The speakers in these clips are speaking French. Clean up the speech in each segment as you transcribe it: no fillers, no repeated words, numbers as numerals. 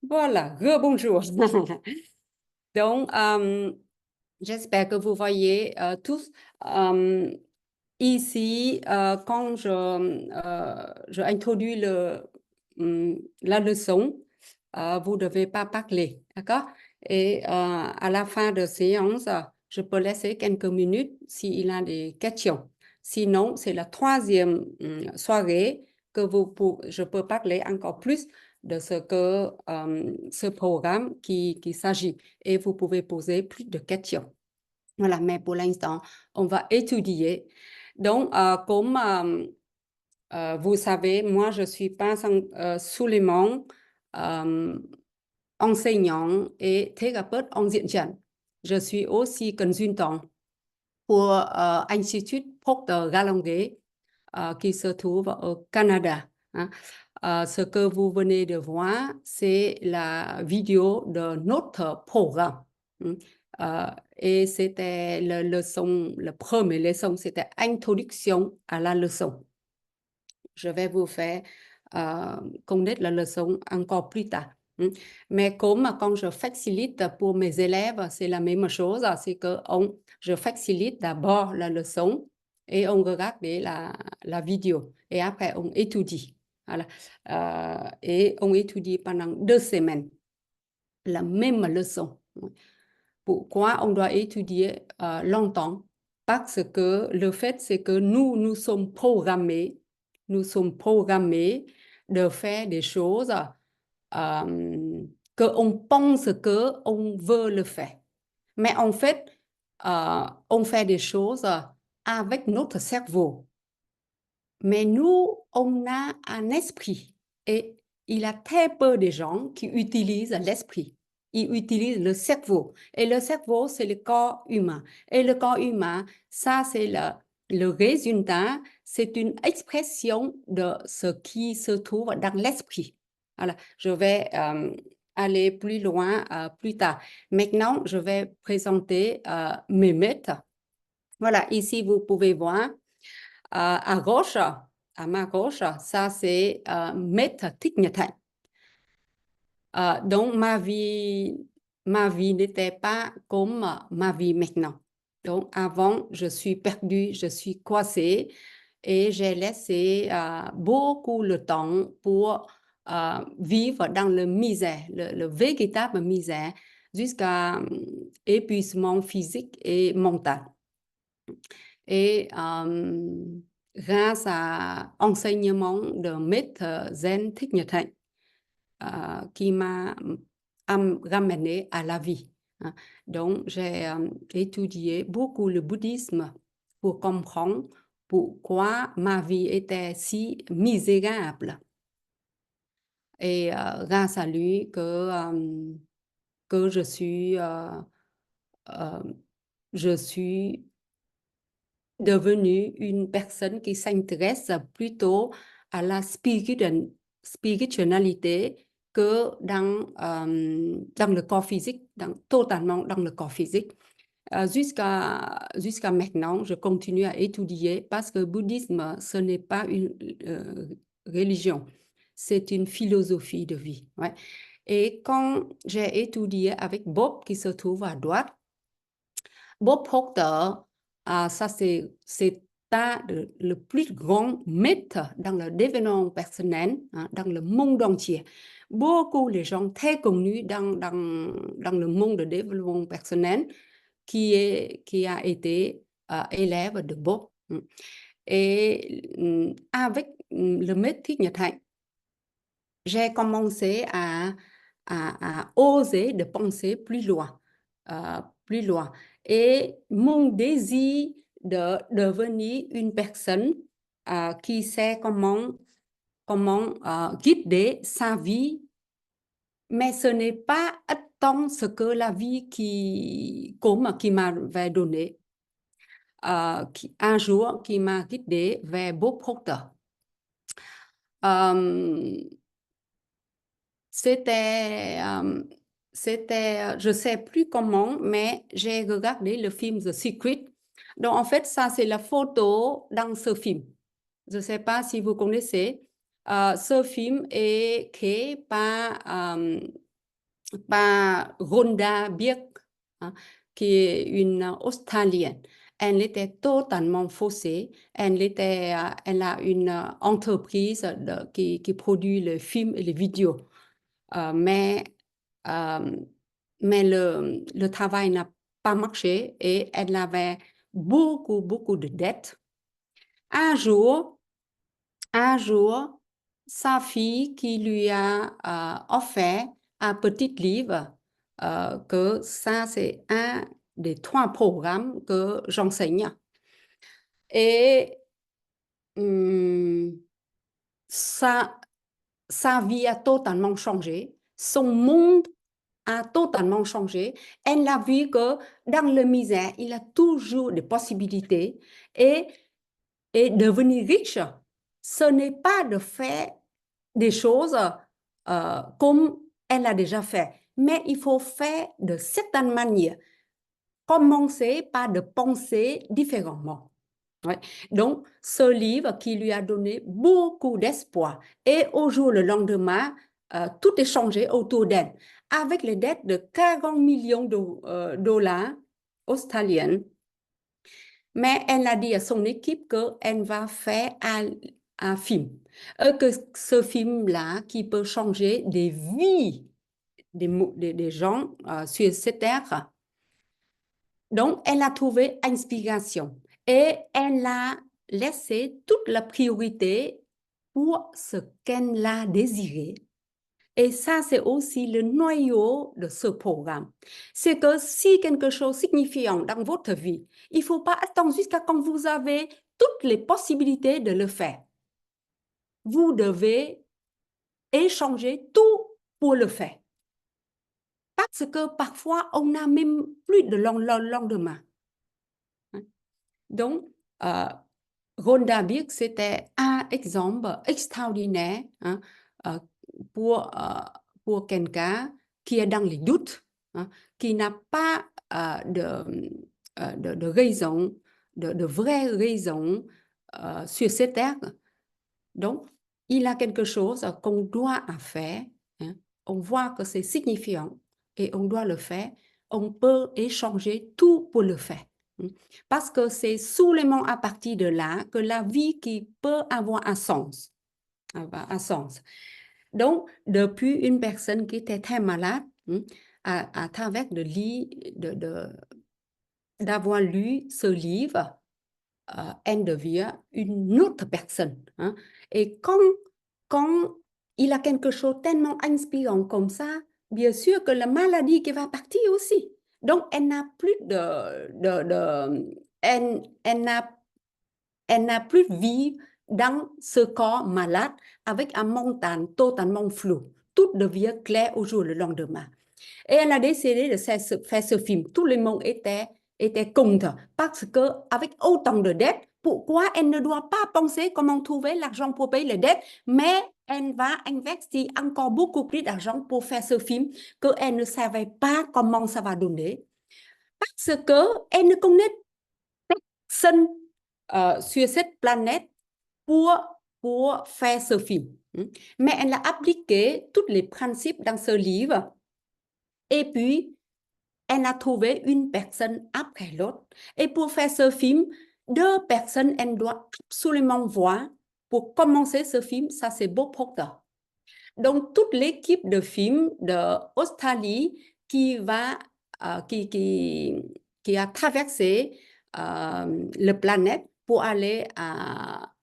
Voilà, rebonjour. Donc, j'espère que vous voyez tous. euh, Ici, quand je introduis la leçon, vous ne devez pas parler, d'accord? Et à la fin de séance, je peux laisser quelques minutes s'il y a des questions. Sinon, c'est la troisième soirée que je peux parler encore plus de ce programme qui s'agit. Et vous pouvez poser plus de questions. Voilà, mais pour l'instant, on va étudier. Donc, comme vous savez, moi, je suis pas seulement euh, enseignant et thérapeute en diễn trần. Je suis aussi consultant pour Institut Proctor Gallanguet qui se trouve au Canada. Hein. Ce que vous venez de voir, c'est la vidéo de notre programme. Hein. Et c'était le premier leçon, c'était Introduction à la leçon. Je vais vous faire connaître la leçon encore plus tard. Hein. Mais comme quand je facilite pour mes élèves, c'est la même chose, c'est que je facilite d'abord la leçon et on regarde la vidéo et après on étudie. Voilà. Et on étudie pendant 2 semaines la même leçon. Pourquoi on doit étudier longtemps? Parce que le fait, c'est que nous sommes programmés de faire des choses qu'on pense qu'on veut le faire. Mais en fait, on fait des choses avec notre cerveau. Mais nous, on a un esprit et il y a très peu de gens qui utilisent l'esprit. Ils utilisent le cerveau. Et le cerveau, c'est le corps humain. Et le corps humain, ça, c'est le résultat, c'est une expression de ce qui se trouve dans l'esprit. Voilà, je vais aller plus loin plus tard. Maintenant, je vais présenter mes méthodes. Voilà, ici, vous pouvez voir à gauche, à ma gauche, ça c'est Maître Thích Nhật Hạnh. Donc ma vie n'était pas comme ma vie maintenant. Donc avant, je suis perdue, je suis coincée et j'ai laissé beaucoup le temps pour vivre dans le misère, le véritable misère, jusqu'à épuisement physique et mental. Et grâce à enseignement de maître Zen Thích Nhật Hạnh qui m'a ramené à la vie. Hein. Donc, j'ai étudié beaucoup le bouddhisme pour comprendre pourquoi ma vie était si misérable. Et grâce à lui que euh, je suis devenue une personne qui s'intéresse plutôt à la spiritualité que dans le corps physique, totalement dans le corps physique. Jusqu'à maintenant, je continue à étudier parce que le bouddhisme, ce n'est pas une religion, c'est une philosophie de vie. Ouais. Et quand j'ai étudié avec Bob, qui se trouve à droite, Bob Proctor, ça c'est le plus grand mythe dans le développement personnel, hein, dans le monde entier. Beaucoup de gens très connus dans le monde de développement personnel qui a été élève de Bob. Et avec le mythe Thích Nhật Hạnh, j'ai commencé à oser de penser plus loin, plus loin. Et mon désir de devenir une personne qui sait comment guider sa vie, mais ce n'est pas tant ce que la vie qui m'avait donné, un jour qui m'a guidé vers Bob Proctor. C'était, je ne sais plus comment, mais j'ai regardé le film The Secret. Donc, en fait, ça, c'est la photo dans ce film. Je ne sais pas si vous connaissez. Ce film est créé par par Rhonda Byrne, hein, qui est une Australienne. Elle était totalement faussée. Elle a une entreprise qui produit le film et les vidéos. Euh, mais euh, mais le travail n'a pas marché et elle avait beaucoup de dettes. Un jour, un jour, sa fille qui lui a offert un petit livre, que ça, c'est un des 3 programmes que j'enseigne. Et hum, sa, sa vie a totalement changé. Son monde a totalement changé. Elle a vu que dans la misère, il y a toujours des possibilités. Et, et devenir riche, ce n'est pas de faire des choses comme elle a déjà fait, mais il faut faire de certaines manières. Commencer par de penser différemment. Ouais. Donc, ce livre qui lui a donné beaucoup d'espoir. Et au jour le lendemain, tout est changé autour d'elle. Avec les dettes de 40 millions de dollars australiens, mais elle a dit à son équipe qu'elle va faire un film. Que ce film-là, qui peut changer des vies des gens sur cette terre. Donc, elle a trouvé inspiration et elle a laissé toute la priorité pour ce qu'elle a désiré. Et ça, c'est aussi le noyau de ce programme. C'est que si quelque chose signifiant dans votre vie, il ne faut pas attendre jusqu'à quand vous avez toutes les possibilités de le faire. Vous devez échanger tout pour le faire. Parce que parfois, on n'a même plus de lendemain. Donc, euh, Rhonda Byrne, c'était un exemple extraordinaire, hein, euh, pour, euh, pour quelqu'un qui est dans les doutes, hein, qui n'a pas de raison, de vraies raisons sur cette terre. Donc, il a quelque chose qu'on doit faire. Hein. On voit que c'est signifiant et on doit le faire. On peut échanger tout pour le faire. Hein. Parce que c'est seulement à partir de là que la vie qui peut avoir un sens. Un sens. Donc, depuis une personne qui était très malade, hein, à travers d'avoir lu ce livre, elle devient une autre personne. Hein. Et quand il a quelque chose tellement inspirant comme ça, bien sûr que la maladie qui va partir aussi. Donc, elle n'a plus elle n'a plus vie dans ce corps malade avec un montagne totalement flou. Tout devient clair au jour le lendemain. Et elle a décidé de faire ce film. Tout le monde était contre parce qu'avec autant de dettes, pourquoi elle ne doit pas penser comment trouver l'argent pour payer les dettes, mais elle va investir encore beaucoup plus d'argent pour faire ce film qu'elle ne savait pas comment ça va donner parce qu'elle ne connaît personne sur cette planète pour, pour faire ce film. Mais elle a appliqué tous les principes dans ce livre et puis elle a trouvé une personne après l'autre. Et pour faire ce film, 2 personnes, elle doit absolument voir. Pour commencer ce film, ça c'est Bob Proctor. Donc, toute l'équipe de film d'Australie qui a traversé la planète pour aller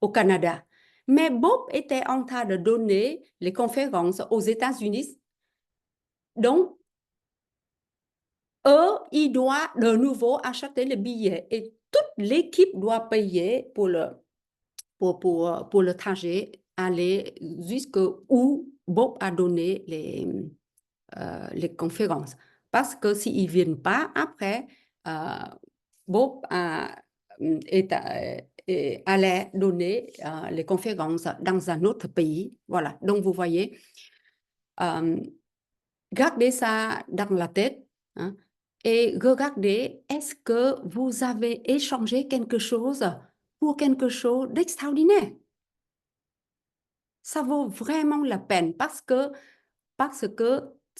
au Canada. Mais Bob était en train de donner les conférences aux États-Unis. Donc, eux, ils doivent de nouveau acheter le billet et toute l'équipe doit payer pour le trajet, aller jusqu'où Bob a donné les conférences. Parce que s'ils ne viennent pas après, euh, Bob allait donner les conférences dans un autre pays. Voilà, donc vous voyez, euh, gardez ça dans la tête, hein, et regardez, est-ce que vous avez échangé quelque chose pour quelque chose d'extraordinaire? Ça vaut vraiment la peine parce que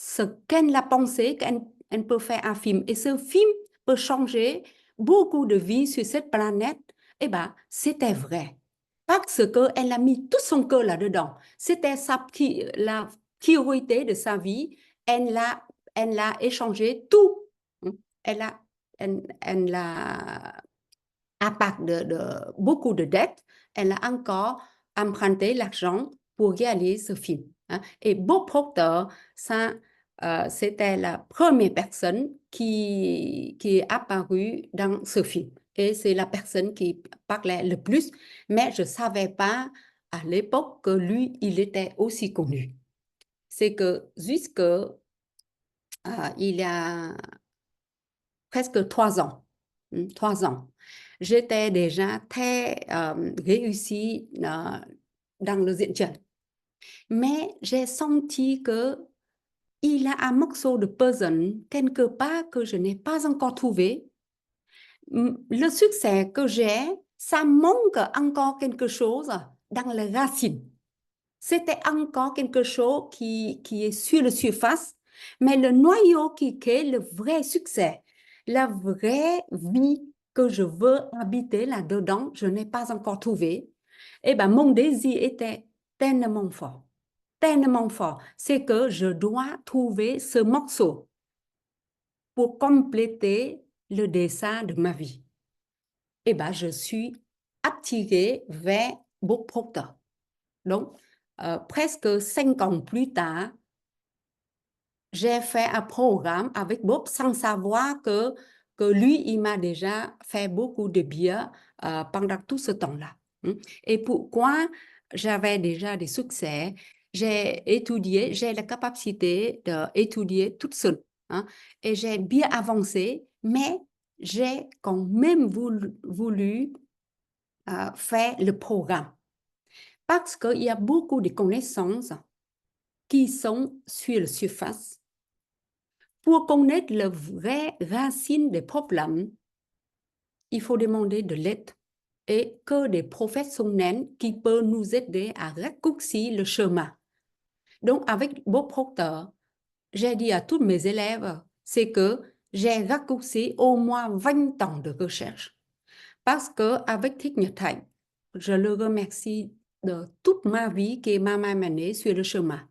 ce qu'elle a pensé qu'elle peut faire un film. Et ce film peut changer beaucoup de vies sur cette planète. Eh bien, c'était vrai. Parce qu'elle a mis tout son cœur là-dedans. C'était la priorité de sa vie. Elle a échangé tout. Elle a, elle a à part de beaucoup de dettes, elle a encore emprunté l'argent pour réaliser ce film. Hein. Et Bob Proctor, ça, c'était la première personne qui est apparue dans ce film. Et c'est la personne qui parlait le plus, mais je ne savais pas à l'époque que lui, il était aussi connu. C'est que jusque il y a presque 3 ans, 3 ans, j'étais déjà très réussie dans le diễn trần. Mais j'ai senti que il y a un morceau de puzzle quelque part que je n'ai pas encore trouvé. Le succès que j'ai, ça manque encore quelque chose dans les racines. C'était encore quelque chose qui est sur la surface, mais le noyau qui est le vrai succès, la vraie vie que je veux habiter là-dedans, je n'ai pas encore trouvé. Eh bien, mon désir était tellement fort, tellement fort. C'est que je dois trouver ce morceau pour compléter le dessin de ma vie. Eh bien, je suis attirée vers Bob Proctor. Donc, presque 5 ans plus tard, j'ai fait un programme avec Bob sans savoir que lui, il m'a déjà fait beaucoup de bien pendant tout ce temps-là. Et pourquoi j'avais déjà des succès, j'ai étudié, j'ai la capacité d'étudier toute seule. Hein, et j'ai bien avancé, mais j'ai quand même voulu faire le programme. Parce qu'il y a beaucoup de connaissances qui sont sur la surface. Pour connaître la vraie racine des problèmes, il faut demander de l'aide et que des professionnels qui peuvent nous aider à raccourcir le chemin. Donc, avec Bob Proctor, j'ai dit à tous mes élèves, c'est que j'ai raccourci au moins 20 ans de recherche. Parce qu'avec Thich Nhat Hanh, je le remercie de toute ma vie qui m'a mené sur le chemin.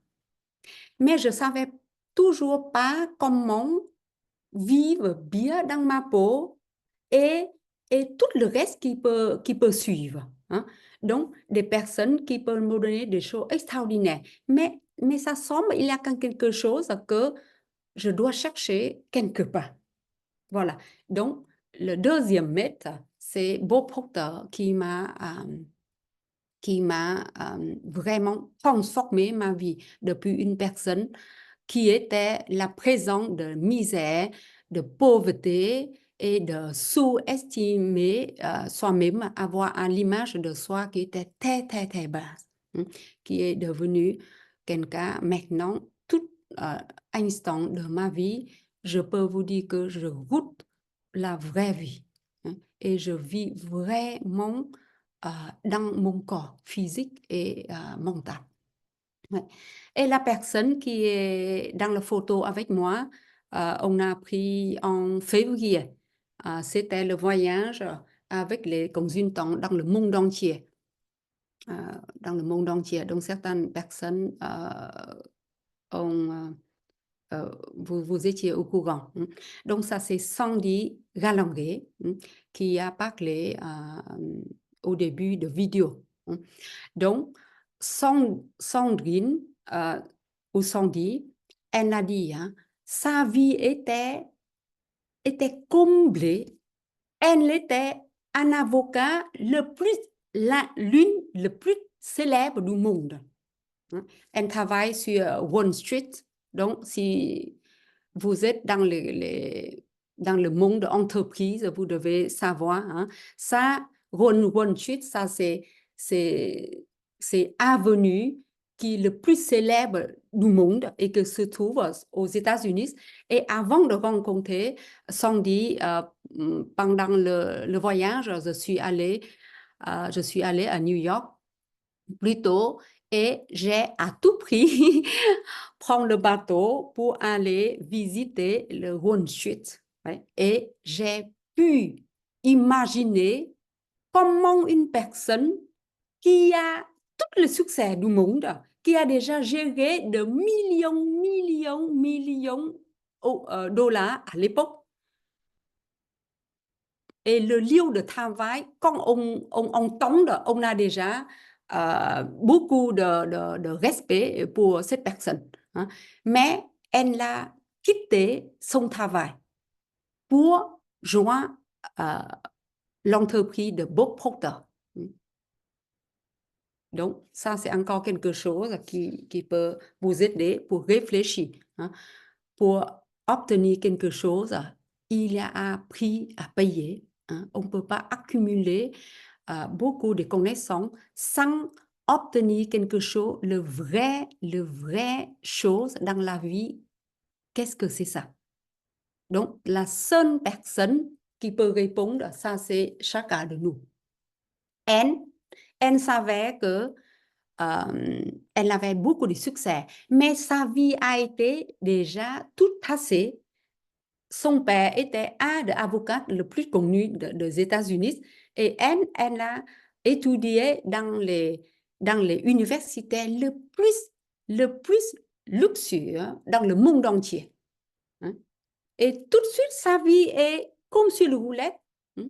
Mais je ne savais toujours pas comment vivre bien dans ma peau et, et tout le reste qui peut suivre. Hein. Donc, des personnes qui peuvent me donner des choses extraordinaires. Mais ça semble, il y a quelque chose que je dois chercher quelque part. Voilà. Donc, le deuxième maître, c'est Bob Proctor qui m'a vraiment transformé ma vie depuis une personne qui était la présence de misère, de pauvreté et de sous-estimer soi-même, avoir l'image de soi qui était très, très, très basse, qui est devenu quelqu'un maintenant, tout instant de ma vie, je peux vous dire que je goûte la vraie vie. Et je vis vraiment dans mon corps physique et mental. Ouais. Et la personne qui est dans la photo avec moi, on a pris en février. C'était le voyage avec les consultants dans le monde entier. Dans le monde entier. Donc, certaines personnes ont... vous étiez au courant. Donc, ça, c'est Sandy Galanguet qui a parlé au début de vidéo. Donc, Sandrine ou Sandy, elle a dit, sa vie était comblée. Elle était un avocat l'une le plus célèbre du monde. Elle travaille sur Wall Street. Donc, si vous êtes dans dans le monde d'entreprise, vous devez savoir, ça, Wall Street, ça, c'est avenue qui est le plus célèbre du monde et qui se trouve aux États-Unis. Et avant de rencontrer Sandy, pendant le voyage, je suis allée à New York. Plutôt, Et j'ai à tout prix prendre le bateau pour aller visiter le Rundschütte. Ouais. Et j'ai pu imaginer comment une personne qui a tout le succès du monde, qui a déjà géré de millions de dollars à l'époque, et le lieu de travail, quand on tombe, on a déjà beaucoup de respect pour cette personne. Hein. Mais elle a quitté son travail pour joindre l'entreprise de Bob Proctor. Donc, ça, c'est encore quelque chose qui peut vous aider pour réfléchir. Hein. Pour obtenir quelque chose, il y a un prix à payer. Hein. On ne peut pas accumuler beaucoup de connaissances sans obtenir quelque chose, le vrai chose dans la vie. Qu'est-ce que c'est ça? Donc, la seule personne qui peut répondre, ça, c'est chacun de nous. Elle savait que elle avait beaucoup de succès, mais sa vie a été déjà toute passée. Son père était un des avocats le plus connus des États-Unis et elle a étudié dans les universités le plus luxueux dans le monde entier. Hein. Et tout de suite, sa vie est comme sur le roulette. Hein.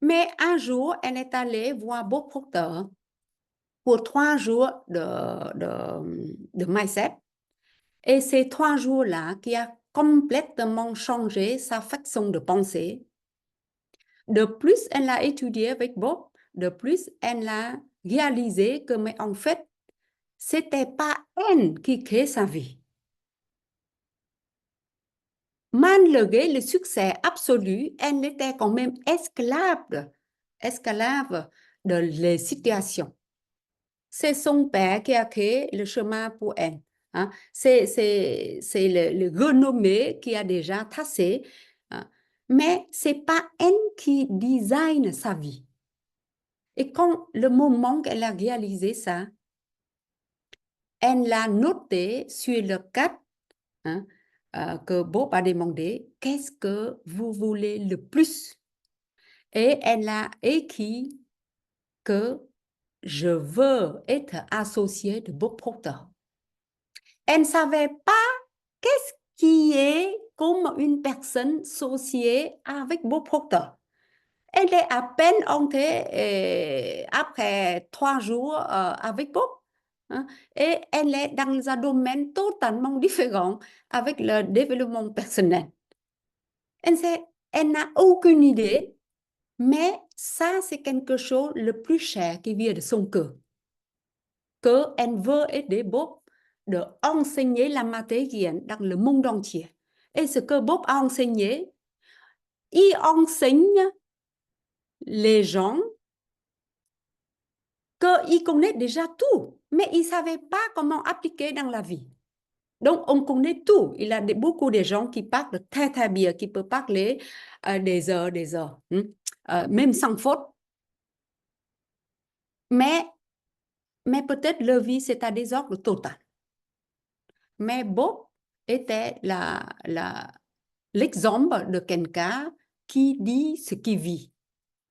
Mais un jour, elle est allée voir Bob Proctor pour 3 jours de mindset. Et ces 3 jours-là, qui a complètement changé sa façon de penser. De plus, elle a étudié avec Bob. De plus, elle a réalisé que, mais en fait, c'était pas elle qui crée sa vie. Malgré le succès absolu, elle était quand même esclave de les situations. C'est son père qui a créé le chemin pour elle. Hein. C'est le renommé qui a déjà tassé. Hein. Mais ce n'est pas elle qui design sa vie. Et quand le moment qu'elle a réalisé ça, elle l'a noté sur le cadre, hein, que Bob a demandé, qu'est-ce que vous voulez le plus? Et elle a écrit que je veux être associée de Bob Proctor. Elle ne savait pas qu'est-ce qui est comme une personne associée avec Bob Proctor. Elle est à peine entrée après 3 jours avec Bob. Hein, et elle est dans un domaine totalement différent avec le développement personnel. Elle n'a aucune idée, mais ça, c'est quelque chose le plus cher qui vient de son cœur. Qu'elle veut aider Bob de enseigner la matière dans le monde entier. Et ce que Bob a enseigné, il enseigne les gens qu'ils connaissent déjà tout, mais ils ne savaient pas comment appliquer dans la vie. Donc, on connaît tout. Il y a beaucoup de gens qui parlent très, très bien, qui peuvent parler des heures, même sans faute. Mais peut-être leur vie, c'est un désordre total. Mais Bob était l'exemple de quelqu'un qui dit ce qu'il vit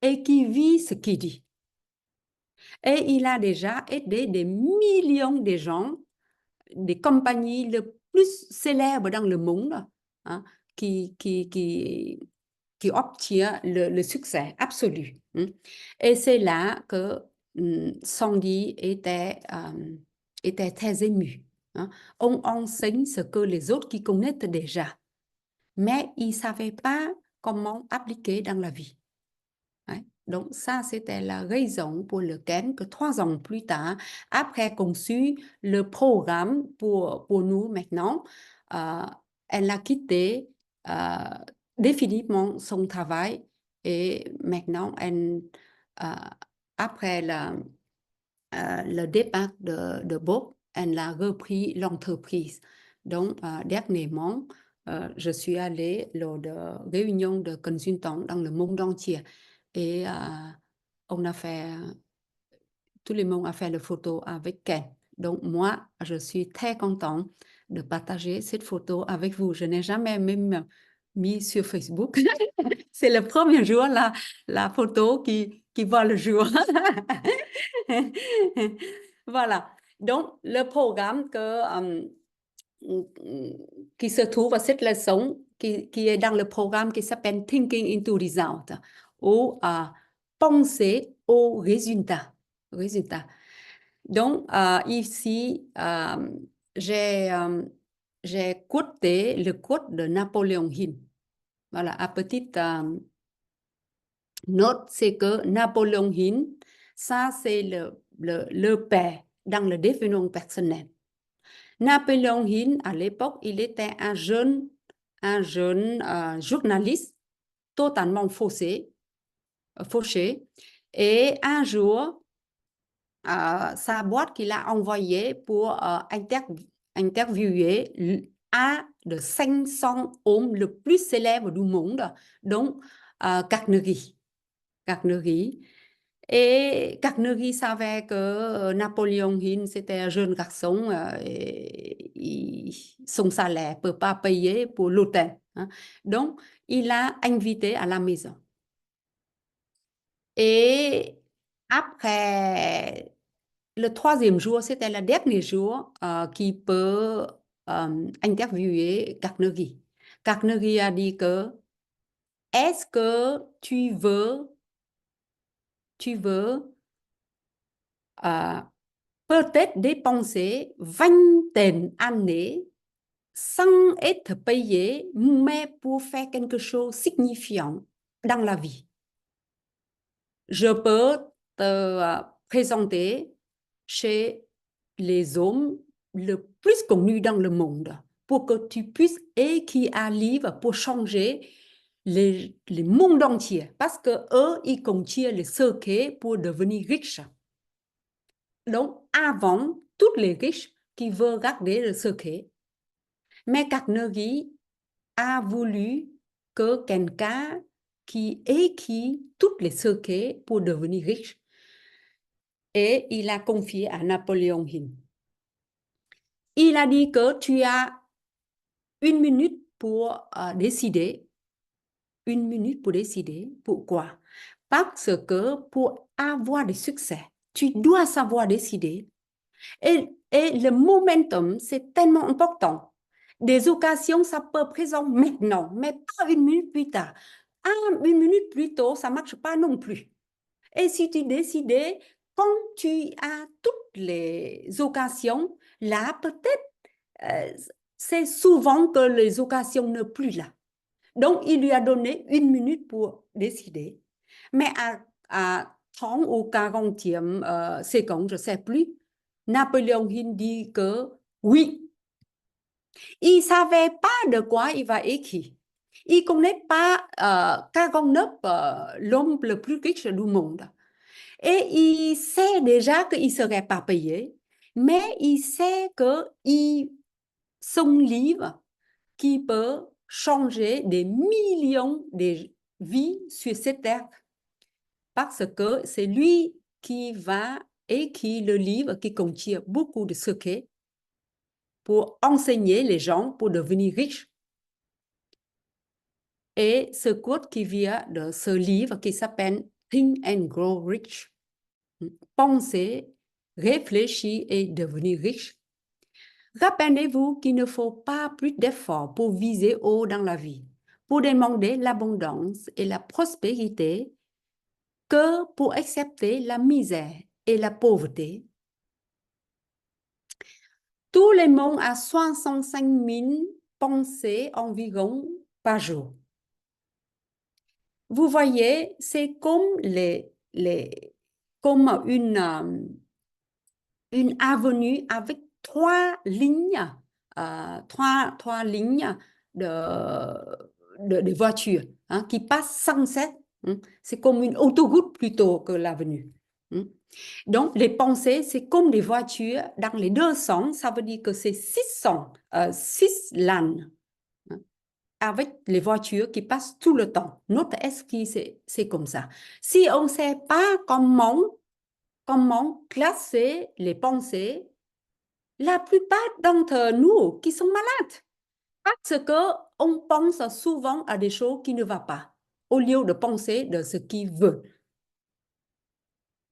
et qui vit ce qu'il dit. Et il a déjà aidé des millions de gens, des compagnies les plus célèbres dans le monde, hein, qui obtient le succès absolu. Hein. Et c'est là que Sandy était très ému. Hein. On enseigne ce que les autres qui connaissent déjà, mais ils ne savaient pas comment appliquer dans la vie. Ouais. Donc, ça, c'était la raison pour laquelle, que 3 ans plus tard, après conçu le programme pour nous maintenant, euh, elle a quitté euh, définitivement son travail et maintenant, euh, après le départ de Bob, elle a repris l'entreprise. Donc, dernièrement, je suis allée lors de réunions de consultants dans le monde entier et on a fait, tout le monde a fait la photo avec elle. Donc, moi, je suis très contente de partager cette photo avec vous. Je n'ai jamais même mis sur Facebook. C'est le premier jour, la photo qui voit le jour. Voilà. Donc, le programme qui se trouve à cette leçon, qui est dans le programme qui s'appelle Thinking into Result, ou penser au résultat. Donc, ici, j'ai coté le quote de Napoléon Hill. Voilà, à petite note, c'est que Napoléon Hill, ça, c'est le père dans le développement personnel. Napoléon Hill, à l'époque, il était un jeune journaliste totalement fauché. Et un jour, sa boîte qu'il a envoyée pour interviewer un de 500 hommes le plus célèbres du monde, donc Carnegie. Et Carnegie savait que Napoléon Hill, c'était un jeune garçon et son salaire ne peut pas payer pour l'hôtel. Hein. Donc, il l'a invité à la maison. Et après, le troisième jour, c'était le dernier jour qui peut interviewer Carnegie. Carnegie a dit que, est-ce que tu veux peut-être dépenser 20 années sans être payé, mais pour faire quelque chose de signifiant dans la vie. Je peux te présenter chez les hommes le plus connus dans le monde pour que tu puisses écrire un livre pour changer les mondes entiers parce que eux, ils contiennent les secrets pour devenir riches. Donc, avant, tous les riches qui veulent garder le secret, mais Carnegie a voulu que quelqu'un qui écrit tous les secrets pour devenir riche, et il a confié à Napoléon Hill. Il a dit que tu as 1 minute pour décider. 1 minute pour décider. Pourquoi? Parce que pour avoir du succès, tu dois savoir décider. Et le momentum, c'est tellement important. Des occasions, ça peut présenter maintenant, mais pas 1 minute plus tard. 1 minute plus tôt, ça ne marche pas non plus. Et si tu décides, quand tu as toutes les occasions, là, peut-être, c'est souvent que les occasions ne sont plus là. Donc, il lui a donné 1 minute pour décider. Mais à 30 ou 40e seconde, je ne sais plus, Napoléon Hill dit que oui, il ne savait pas de quoi il va écrire. Il ne connaît pas 49 l'homme le plus riche du monde. Et il sait déjà qu'il ne serait pas payé, mais il sait que son livre qui peut changer des millions de vies sur cette terre. Parce que c'est lui qui va écrire le livre qui contient beaucoup de secrets pour enseigner les gens pour devenir riches. Et ce quote qui vient de ce livre qui s'appelle Think and Grow Rich. Penser, réfléchir et devenir riche. Rappelez-vous qu'il ne faut pas plus d'efforts pour viser haut dans la vie, pour demander l'abondance et la prospérité, que pour accepter la misère et la pauvreté. Tout le monde a 65 000 pensées environ par jour. Vous voyez, c'est comme comme une avenue avec 3 lignes, trois lignes de voitures hein, qui passent sans cesse. Hein. C'est comme une autoroute plutôt que l'avenue. Hein. Donc, les pensées, c'est comme des voitures dans les deux sens. Ça veut dire que c'est 6 lanes hein, avec les voitures qui passent tout le temps. Notre esprit, c'est comme ça. Si on ne sait pas comment classer les pensées, la plupart d'entre nous qui sont malades, parce qu'on pense souvent à des choses qui ne vont pas, au lieu de penser de ce qui veut.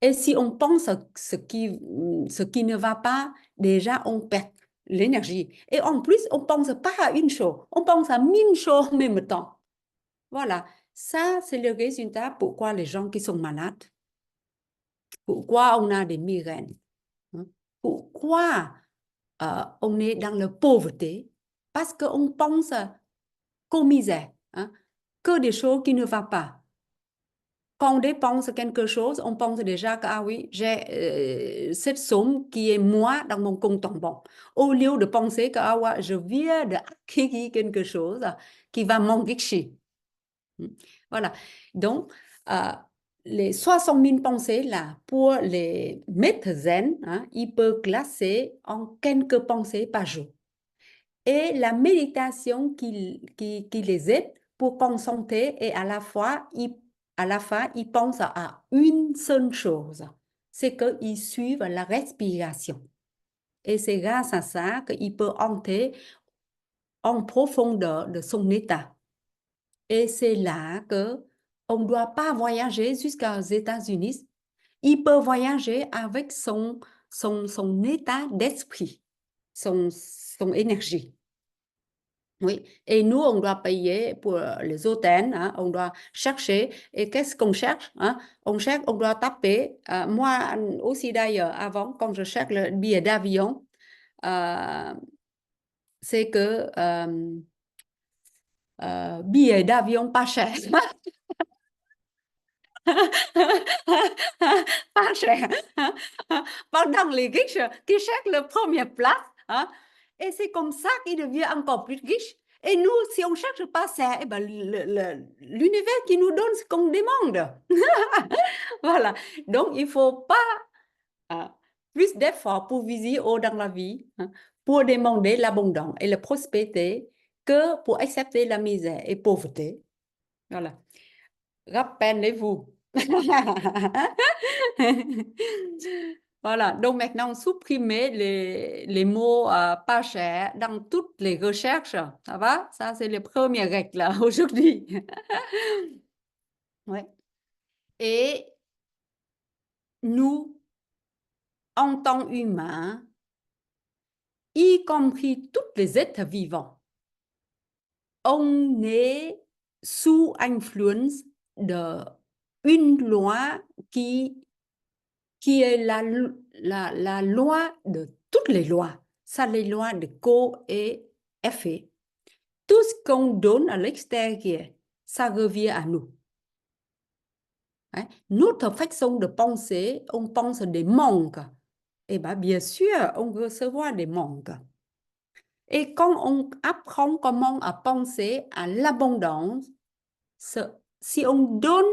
Et si on pense à ce qui ne va pas, déjà on perd l'énergie. Et en plus, on ne pense pas à une chose, on pense à 1000 choses en même temps. Voilà, ça c'est le résultat pourquoi les gens qui sont malades, pourquoi on a des migraines, hein, pourquoi on est dans la pauvreté, parce qu'on pense qu'aux misères, hein, que des choses qui ne vont pas. Quand on dépense quelque chose, on pense déjà que, ah oui, j'ai cette somme qui est moi dans mon compte en banque. Au lieu de penser que, ah ouais, je viens d'acquérir quelque chose qui va m'enrichir. Voilà. Donc, euh, les 60 000 pensées là, pour les maîtres zen, hein, ils peuvent classer en quelques pensées par jour. Et la méditation qui les aide pour concentrer et à la fin, ils pensent à une seule chose, c'est qu'ils suivent la respiration. Et c'est grâce à ça qu'ils peuvent entrer en profondeur de son état. Et c'est là que on ne doit pas voyager jusqu'aux États-Unis. Il peut voyager avec son état d'esprit, son énergie. Oui, et nous, on doit payer pour les hôtels, hein, on doit chercher. Et qu'est-ce qu'on cherche, hein? On cherche, on doit taper. Moi aussi d'ailleurs, avant, quand je cherche le billet d'avion, euh, c'est que billet d'avion pas cher. Pas cher. Pendant les riches qui cherchent la première place, hein, et c'est comme ça qu'ils deviennent encore plus riches. Et nous, si on ne cherche pas ça, eh ben, l'univers qui nous donne ce qu'on demande. Voilà. Donc, il ne faut pas plus d'efforts pour viser haut dans la vie, hein, pour demander l'abondance et la prospérité que pour accepter la misère et pauvreté. Voilà. Rappelez-vous. Voilà, donc maintenant, supprimer les mots pas chers dans toutes les recherches. Ça va? Ça, c'est les premières règles là, aujourd'hui. Ouais. Et nous, en tant qu'humains, y compris tous les êtres vivants, on est sous influence d'une loi qui est la loi de toutes les lois. Ça, les lois de cause et effet. Tout ce qu'on donne à l'extérieur, ça revient à nous. Hein? Notre façon de penser, on pense des manques. Et bien sûr, on recevra des manques. Et quand on apprend comment à penser à l'abondance, si on donne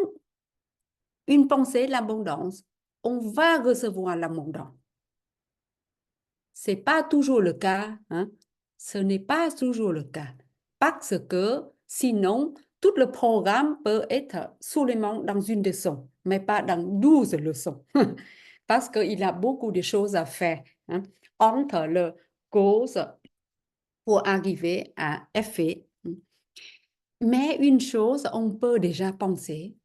une pensée l'abondance, on va recevoir l'abondance. Ce n'est pas toujours le cas. Hein? Ce n'est pas toujours le cas. Parce que sinon, tout le programme peut être seulement dans une leçon, mais pas dans 12 leçons. Parce qu'il y a beaucoup de choses à faire, hein, entre le cause pour arriver à effet. Mais une chose, on peut déjà penser,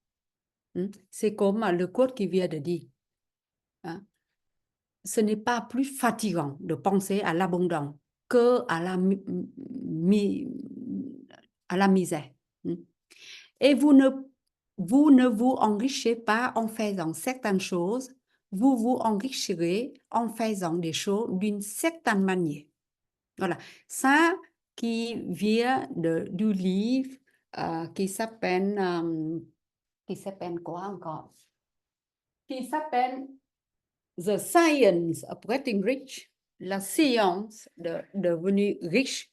c'est comme le quote qui vient de dire. Hein, ce n'est pas plus fatigant de penser à l'abondance que à la misère. Et vous ne vous enrichissez pas en faisant certaines choses, vous vous enrichirez en faisant des choses d'une certaine manière. Voilà, ça qui vient du livre qui s'appelle quoi encore? Qui s'appelle The Science of Getting Rich, la science de devenir riche.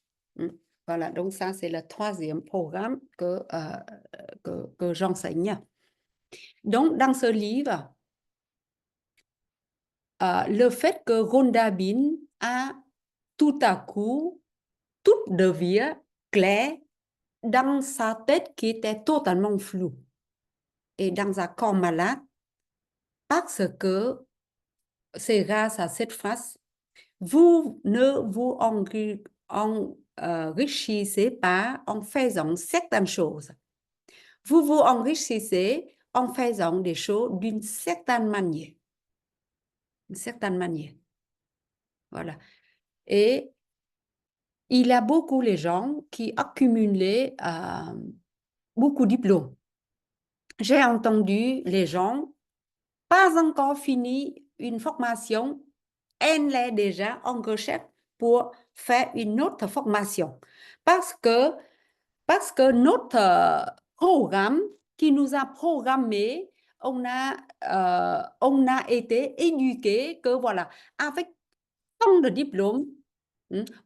Voilà, donc ça, c'est le troisième programme que j'enseigne. Donc, dans ce livre, le fait que Rhonda Byrne a tout à coup, tout devient clair dans sa tête qui était totalement floue et dans un corps malade, parce que c'est grâce à cette phrase Vous ne vous enrichissez pas en faisant certaines choses. Vous vous enrichissez en faisant des choses d'une certaine manière. Une certaine manière. Voilà. Et il y a beaucoup de gens qui accumulent beaucoup de diplômes. J'ai entendu les gens, pas encore fini une formation, elle est déjà en recherche pour faire une autre formation. Parce que, parce que notre programme qui nous a programmé, on a été éduqué que voilà, avec tant de diplômes,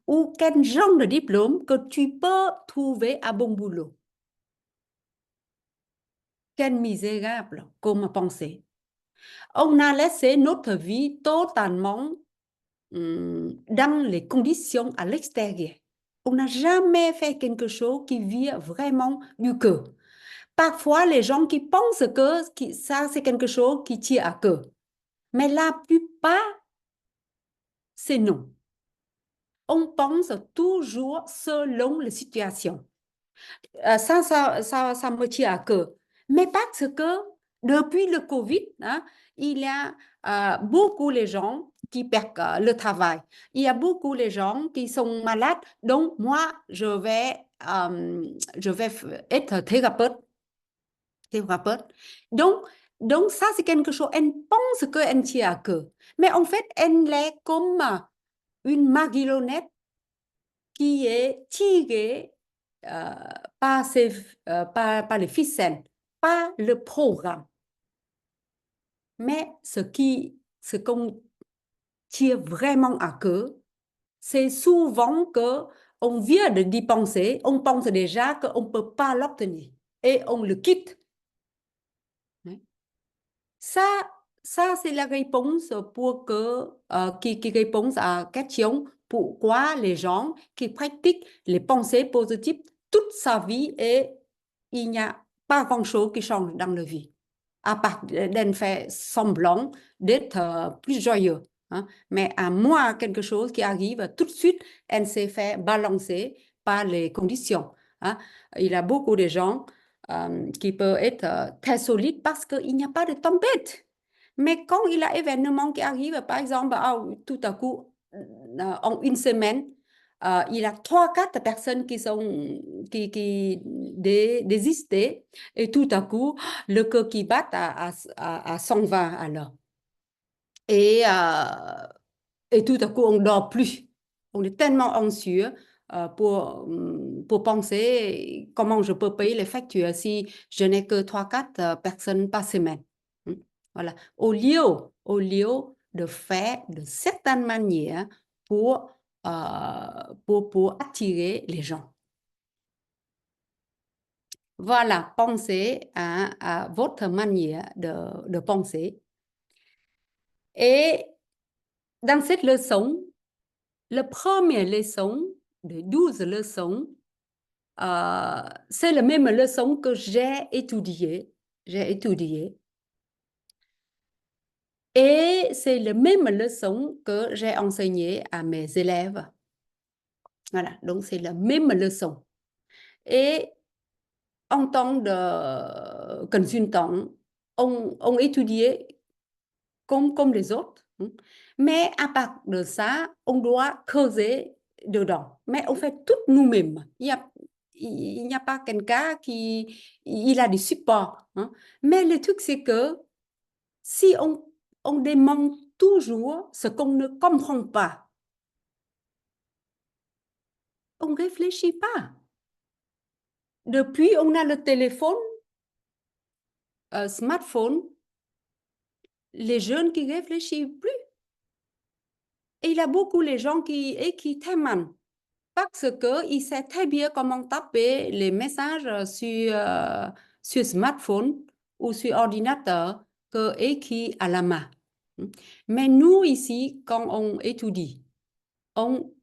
ou quel genre de diplôme que tu peux trouver à bon boulot. Quel misérable comme pensée. On a laissé notre vie totalement dans les conditions à l'extérieur. On n'a jamais fait quelque chose qui vient vraiment du cœur. Parfois, les gens qui pensent que ça, c'est quelque chose qui tient à cœur. Mais la plupart, c'est non. On pense toujours selon les situations. Ça me tient à cœur. Mais parce que depuis le Covid, hein, il y a beaucoup de gens qui perdent le travail. Il y a beaucoup de gens qui sont malades. Donc, moi, je vais être thérapeute. Thérapeute. Donc, donc ça, c'est quelque chose. Elle pense qu'elle tient à cœur. Mais en fait, elle est comme une marionnette qui est tiré euh, par, par les ficelles, par le programme. Mais ce qu'on tire vraiment à cœur, c'est souvent que on vient d'y penser, on pense déjà qu'on ne peut pas l'obtenir et on le quitte. Ça, ça c'est la réponse pour qui répond à la question pourquoi les gens qui pratiquent les pensées positives toute sa vie et il n'y a pas grand-chose qui change dans la vie, à part d'en faire semblant d'être plus joyeux. Hein. Mais à moi, quelque chose qui arrive, tout de suite, elle s'est fait balancer par les conditions. Hein. Il y a beaucoup de gens qui peut être très solide parce qu'il n'y a pas de tempête. Mais quand il y a un événement qui arrive, par exemple, tout à coup, en une semaine, il y a trois, quatre personnes qui désistaient et tout à coup, le cœur qui bat à 120 à l'heure. Et, euh, et tout à coup, on ne dort plus. On est tellement anxieux pour penser comment je peux payer les factures si je n'ai que trois quatre personnes par semaine. Hmm. Voilà. Au lieu de faire de certaines manières pour attirer les gens. Voilà, pensez à votre manière de penser. Et dans cette leçon, la première leçon de 12 leçons, c'est la même leçon que j'ai étudiée. J'ai étudié. Et c'est la même leçon que j'ai enseignée à mes élèves. Voilà, donc c'est la même leçon. Et en tant que consultant, on étudiait comme les autres. Mais à part de ça, on doit creuser dedans. Mais on fait tout nous-mêmes. Il n'y a pas quelqu'un qui il a des supports. Hein. Mais le truc, c'est que si on demande toujours ce qu'on ne comprend pas, on ne réfléchit pas. Depuis, on a le téléphone, smartphone, les jeunes qui réfléchissent plus. Et il y a beaucoup de gens qui témoignent parce qu'ils savent très bien comment taper les messages sur smartphone ou sur ordinateur que écrit à la main. Mais nous, ici, quand on étudie, on,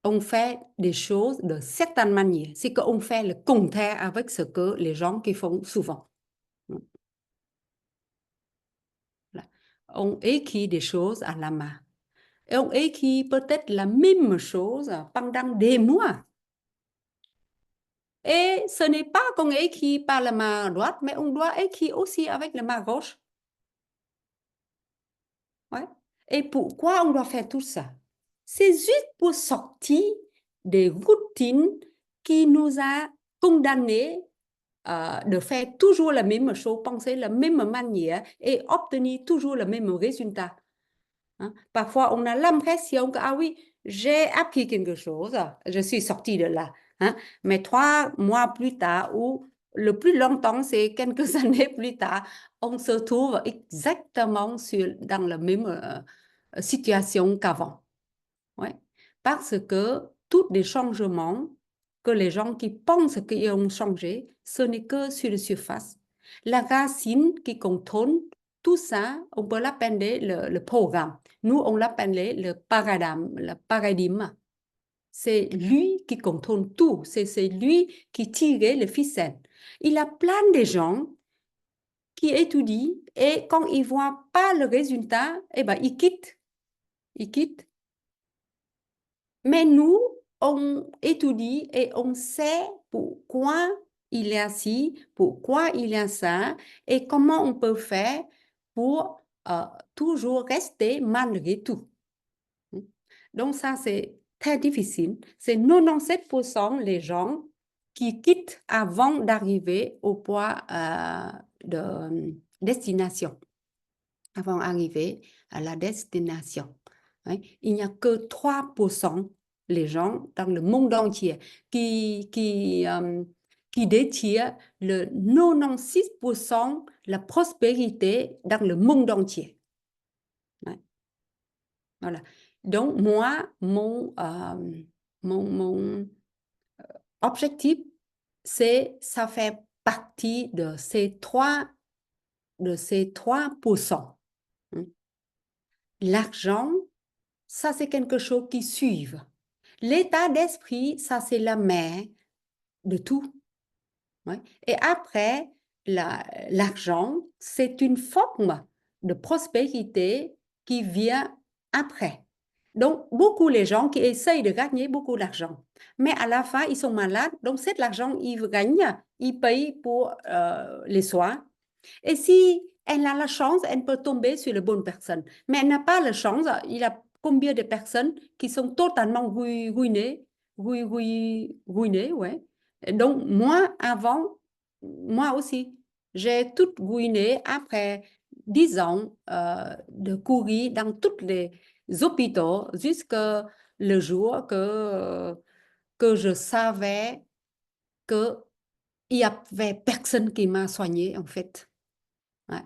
on fait des choses de certaines manières. C'est qu'on fait le contraire avec ce que les gens qui font souvent. On écrit des choses à la main. Et on écrit peut-être la même chose pendant des mois. Et ce n'est pas qu'on écrit par la main droite, mais on doit écrire aussi avec la main gauche. Ouais. Et pourquoi on doit faire tout ça? C'est juste pour sortir des routines qui nous a condamnés de faire toujours la même chose, penser de la même manière et obtenir toujours le même résultat. Hein? Parfois, on a l'impression que, ah oui, j'ai appris quelque chose, je suis sortie de là. Hein? Mais 3 mois plus tard, ou le plus longtemps, c'est quelques années plus tard, on se trouve exactement dans la même situation qu'avant. Ouais. Parce que tous les changements que les gens qui pensent qu'ils ont changé, ce n'est que sur la surface. La racine qui contrôle tout ça, on peut l'appeler le programme. Nous, on l'appelait le paradigme. Le paradigme. C'est lui qui contrôle tout. C'est lui qui tire le ficelle. Il y a plein de gens qui étudient et quand ils ne voient pas le résultat, eh ben, ils quittent. Ils quittent. Mais nous, on étudie et on sait pourquoi il y a ci, pourquoi il y a ça et comment on peut faire pour toujours rester malgré tout. Donc ça, c'est très difficile. C'est 97% les gens qui quittent avant d'arriver au point de destination, avant d'arriver à la destination. Hein. Il n'y a que 3% les gens dans le monde entier qui détiennent le 96% la prospérité dans le monde entier. Ouais. Voilà. Donc, moi, mon objectif, c'est ça fait partie de ces 3%. Hein. L'argent, ça, c'est quelque chose qui suit. L'état d'esprit, ça, c'est la mère de tout. Ouais. Et après, l'argent, c'est une forme de prospérité qui vient après. Donc, beaucoup les gens qui essayent de gagner beaucoup d'argent, mais à la fin, ils sont malades. Donc, cet argent, ils gagnent, ils payent pour les soins. Et si elle a la chance, elle peut tomber sur la bonne personne. Mais elle n'a pas la chance. Il y a combien de personnes qui sont totalement ruinées, ruinées, ouais. Donc, moi, avant, moi aussi, j'ai tout ruiné après 10 ans de courir dans tous les hôpitaux jusqu'à le jour que je savais qu'il n'y avait personne qui m'a soigné, en fait. Ouais.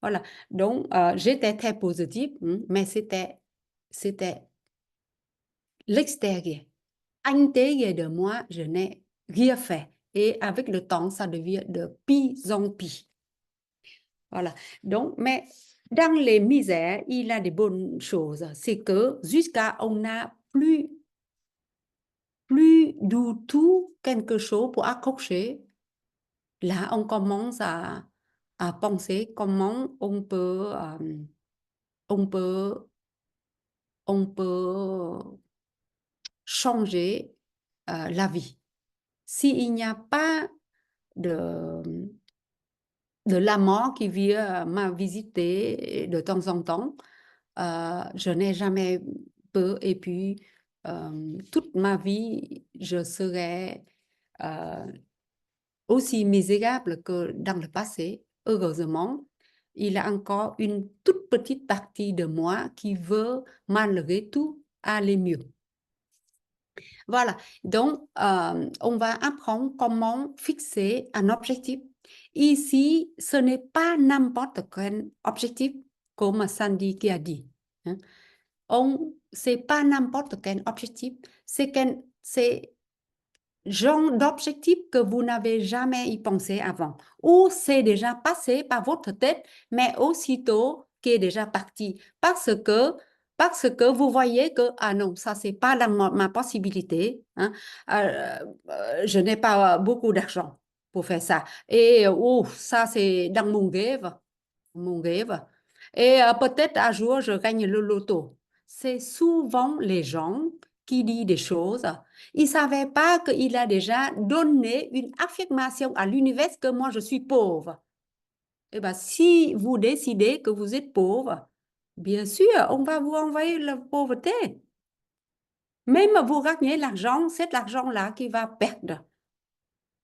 Voilà. Donc, j'étais très positive, mais c'était l'extérieur. À l'intérieur de moi, je n'ai rien fait. Et avec le temps, ça devient de pis en pis. Voilà. Donc, mais dans les misères, il y a des bonnes choses. C'est que jusqu'à on n'a plus du tout quelque chose pour accrocher. Là, on commence à penser comment on peut, on peut changer la vie. S'il n'y a pas de, de la mort qui vient m'a visiter de temps en temps, je n'ai jamais peur et puis toute ma vie, je serai aussi misérable que dans le passé. Heureusement, il y a encore une toute petite partie de moi qui veut malgré tout aller mieux. Voilà, donc on va apprendre comment fixer un objectif. Ici, ce n'est pas n'importe quel objectif, comme Sandy qui a dit. Hein. C'est pas n'importe quel objectif, c'est genre d'objectif que vous n'avez jamais y pensé avant, ou c'est déjà passé par votre tête, mais aussitôt qui est déjà parti, parce que vous voyez que, ah non, ça, c'est pas dans ma possibilité, hein. Je n'ai pas beaucoup d'argent pour faire ça, et oh, ça, c'est dans mon rêve, mon rêve, et peut-être un jour, je gagne le loto. c'est souvent les gens qui disent des choses. Ils ne savaient pas qu'il a déjà donné une affirmation à l'univers que moi, je suis pauvre. Eh bien, si vous décidez que vous êtes pauvre, bien sûr, on va vous envoyer la pauvreté. Même vous gagnez l'argent, c'est l'argent-là qui va perdre.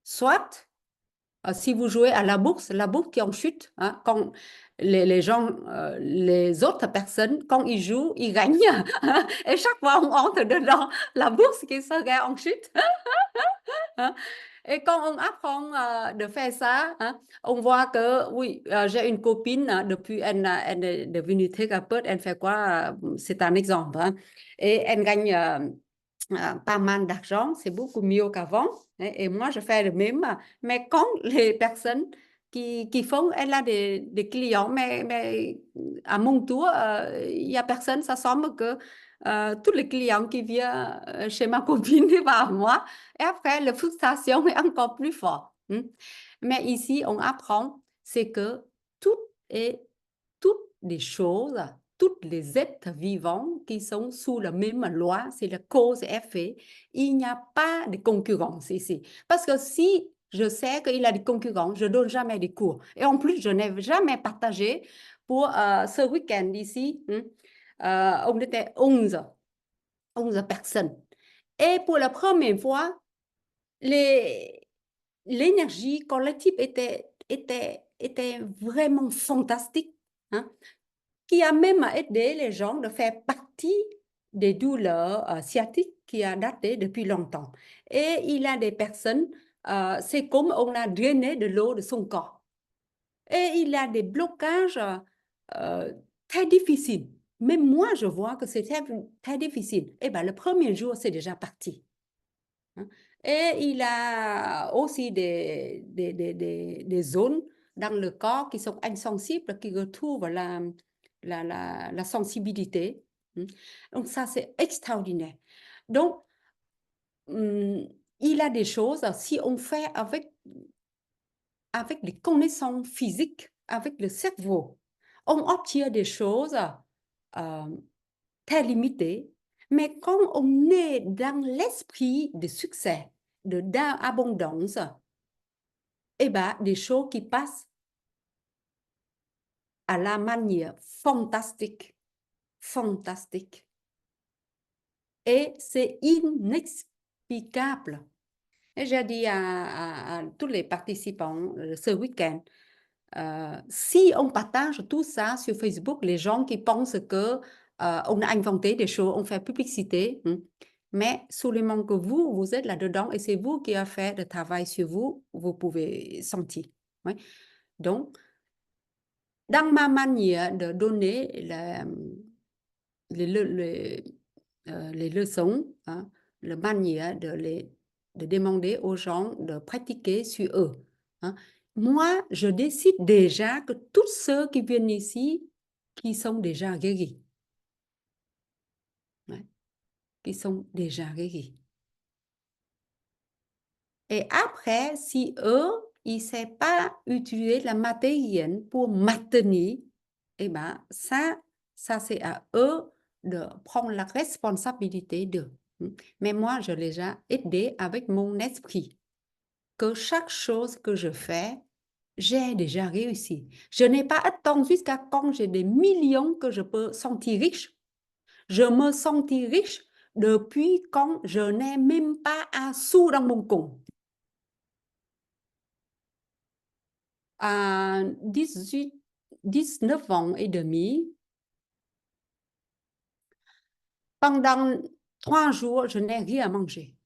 Soit, si vous jouez à la bourse qui en chute, hein, quand les gens, les autres personnes, quand ils jouent, ils gagnent. Et chaque fois, on entre dedans la bourse qui serait en chute. Hein. Et quand on apprend de faire ça, hein, on voit que, oui, j'ai une copine, depuis elle est devenue thérapeute, elle fait quoi? C'est un exemple. Hein. Et elle gagne pas mal d'argent, c'est beaucoup mieux qu'avant. Et moi, je fais le même. Mais quand les personnes qui font, elle a des clients, mais à mon tour, il n'y a personne, ça semble que tous les clients qui viennent chez ma copine vont à moi. Et après, la frustration est encore plus forte. Hein. Mais ici, on apprend, c'est que tout est, toutes les choses, tous les êtres vivants qui sont sous la même loi, c'est la cause et effet. Il n'y a pas de concurrence ici. Parce que si je sais qu'il y a des concurrents, je ne donne jamais des cours. Et en plus, je n'ai jamais partagé pour ce week-end ici. On était 11 personnes. Et pour la première fois, l'énergie collective était vraiment fantastique, hein, qui a même aidé les gens de faire partie des douleurs sciatiques qui a daté depuis longtemps. Et il y a des personnes, c'est comme on a drainé de l'eau de son corps. Et il y a des blocages euh, très difficiles. Même moi, je vois que c'est très, très difficile. Et bien, le premier jour, c'est déjà parti. Hein. Et il a aussi des zones dans le corps qui sont insensibles, qui retrouvent la sensibilité. Hein. Donc ça, c'est extraordinaire. Donc, il a des choses, si on fait avec les connaissances physiques, avec le cerveau, on obtient des choses euh, très limitées, mais quand on est dans l'esprit de succès, d'abondance, eh ben, des choses qui passent à la manière fantastique, fantastique. Et c'est inexplicable. Et j'ai dit à tous les participants ce week-end, si on partage tout ça sur Facebook, les gens qui pensent que on a inventé des choses, on fait publicité, hein, mais seulement que vous êtes là-dedans et c'est vous qui avez fait le travail sur vous, vous pouvez sentir. Ouais. Donc, dans ma manière de donner les, les leçons, hein, la manière de demander aux gens de pratiquer sur eux. Hein. Moi, je décide déjà que tous ceux qui viennent ici, qui sont déjà guéris, ouais, qui sont déjà guéris. Et après, si eux, ils ne savent pas utiliser la matériel pour maintenir, eh ben, ça c'est à eux de prendre la responsabilité d'eux. Mais moi, je les ai aidés avec mon esprit, que chaque chose que je fais, j'ai déjà réussi. Je n'ai pas attendu jusqu'à quand j'ai des millions que je peux sentir riche. Je me sentis riche depuis quand je n'ai même pas un sou dans mon compte. À 19 ans et demi, pendant 3 jours, je n'ai rien mangé.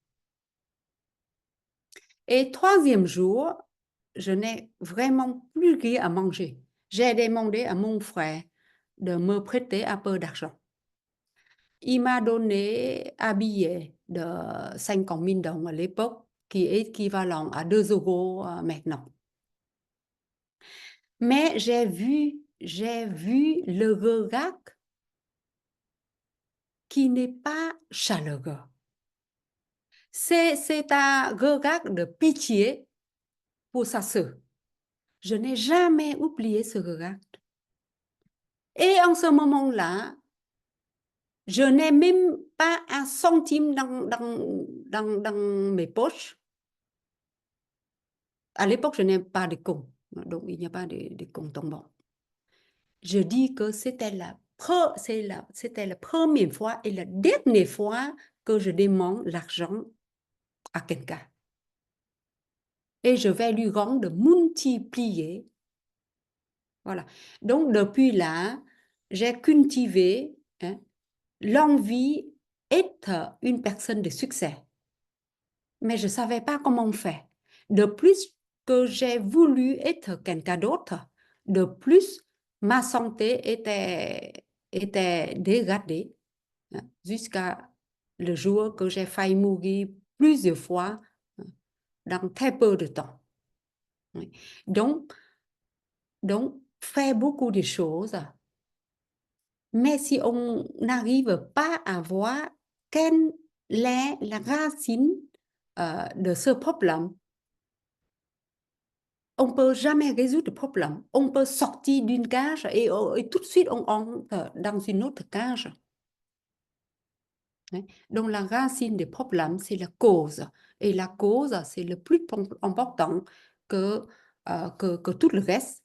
Et troisième jour, je n'ai vraiment plus rien à manger. J'ai demandé à mon frère de me prêter un peu d'argent. Il m'a donné un billet de 50 000 đồng à l'époque, qui est équivalent à 2 euros maintenant. Mais j'ai vu le regard qui n'est pas chaleureux. C'est un regard de pitié pour sa sœur. Je n'ai jamais oublié ce regard. Et en ce moment-là, Je n'ai même pas un centime dans mes poches. À l'époque, je n'ai pas de compte, donc il n'y a pas de compte en banque. Je dis que c'était la première fois et la dernière fois que je demande l'argent à quelqu'un. Et je vais lui rendre multiplié. Voilà. Donc, depuis là, j'ai cultivé l'envie d'être une personne de succès. Mais je ne savais pas comment faire. De plus que j'ai voulu être quelqu'un d'autre, de plus ma santé était dégradée jusqu'à le jour que j'ai failli mourir plusieurs fois dans très peu de temps. Oui. Donc, faire beaucoup de choses, mais si on n'arrive pas à voir quelle est la racine de ce problème, on ne peut jamais résoudre le problème. On peut sortir d'une cage et tout de suite on entre dans une autre cage. Donc la racine des problèmes, c'est la cause. Et la cause, c'est le plus important que tout le reste.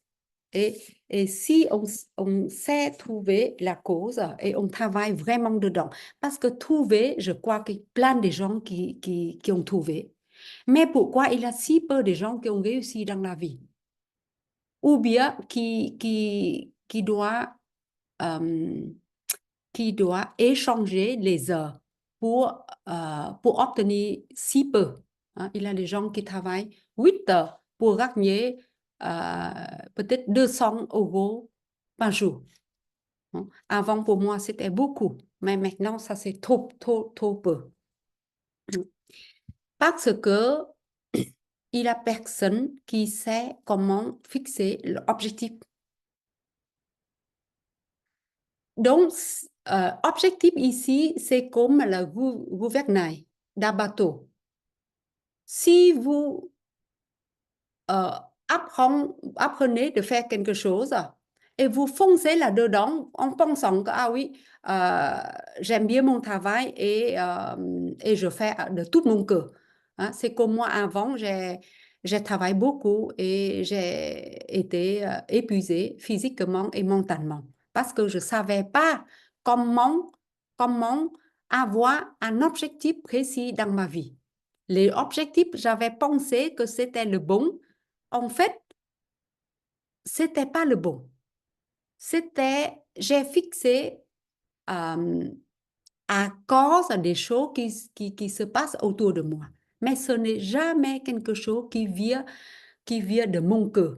Et si on sait trouver la cause et on travaille vraiment dedans, parce que trouver, je crois qu'il y a plein de gens qui ont trouvé. Mais pourquoi il y a si peu de gens qui ont réussi dans la vie? Ou bien euh, qui doit échanger les heures pour obtenir si peu. Hein. Il y a des gens qui travaillent 8 heures pour gagner peut-être 200 euros par jour. Hein. Avant, pour moi, c'était beaucoup, mais maintenant, ça, c'est trop, trop, trop peu. Parce que il n'y a personne qui sait comment fixer l'objectif. Donc, objectif ici, c'est comme le gouvernail d'un bateau. Si vous euh, apprenez de faire quelque chose et vous foncez là-dedans en pensant que, ah oui, j'aime bien mon travail et je fais de tout mon cœur. Hein, c'est comme moi avant, j'ai travaillé beaucoup et j'ai été épuisée physiquement et mentalement parce que je ne savais pas comment avoir un objectif précis dans ma vie. Les objectifs, j'avais pensé que c'était le bon. En fait, c'était pas le bon. J'ai fixé euh, à cause des choses qui se passent autour de moi. Mais ce n'est jamais quelque chose qui vient de mon cœur.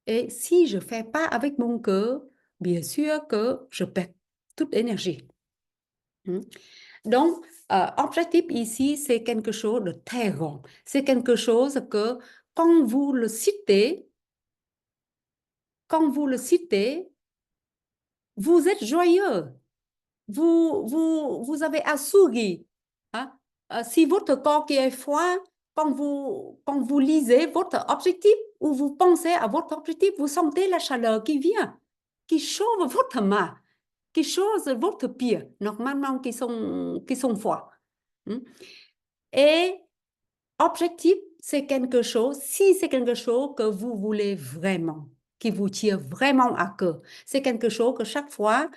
Et si je ne fais pas avec mon cœur, bien sûr que je perds toute énergie. Donc, objectif ici, c'est quelque chose de très grand. C'est quelque chose que quand vous le citez, quand vous le citez, vous êtes joyeux. Vous avez un sourire. Hein? Si votre corps qui est froid, quand vous lisez votre objectif ou vous pensez à votre objectif, vous sentez la chaleur qui vient, qui chauffe votre main, qui chauffe votre pied, normalement qui sont froids. Et objectif, c'est quelque chose, si c'est quelque chose que vous voulez vraiment, qui vous tire vraiment à cœur, c'est quelque chose que chaque fois,